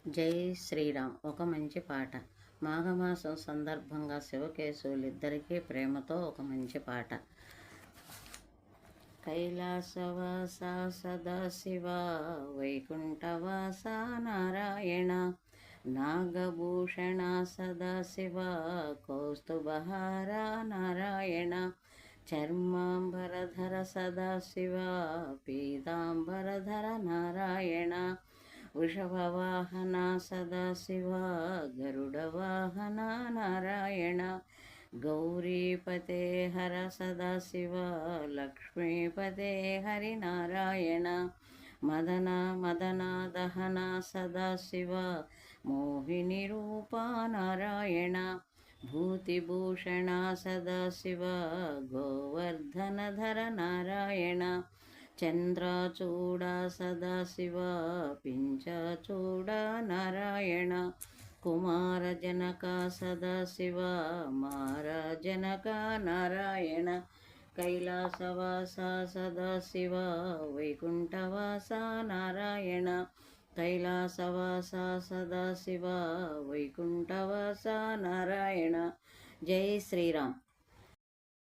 జై శ్రీరామ్. ఒక మంచి పాట. మాఘమాసం సందర్భంగా శివకేశవులిద్దరికీ ప్రేమతో ఒక మంచి పాట. కైలాసవాస సదాశివ వైకుంఠవాస నారాయణ, నాగభూషణ సదాశివ కౌస్తుభహార నారాయణ, చర్మాంబరధర సదాశివ పీతాంబరధర నారాయణ, వృషభవాహన సదాశివ గరుడవాహన నారాయణ, గౌరీపతే హర సదాశివ లక్ష్మీపతే హరి నారాయణ, మదన మదన దహన సదాశివ మోహిని రూప నారాయణ, భూతిభూషణ సదాశివ గోవర్ధనధర నారాయణ, చంద్రచూడ సదాశివ పించచూడ నారాయణ, కుమారజనక సదాశివ మారజనక నారాయణ, కైలాసవాస సదాశివ వైకుంఠవాస నారాయణ, కైలాసవాస సదాశివ వైకుంఠవాస నారాయణ. జై శ్రీరామ్.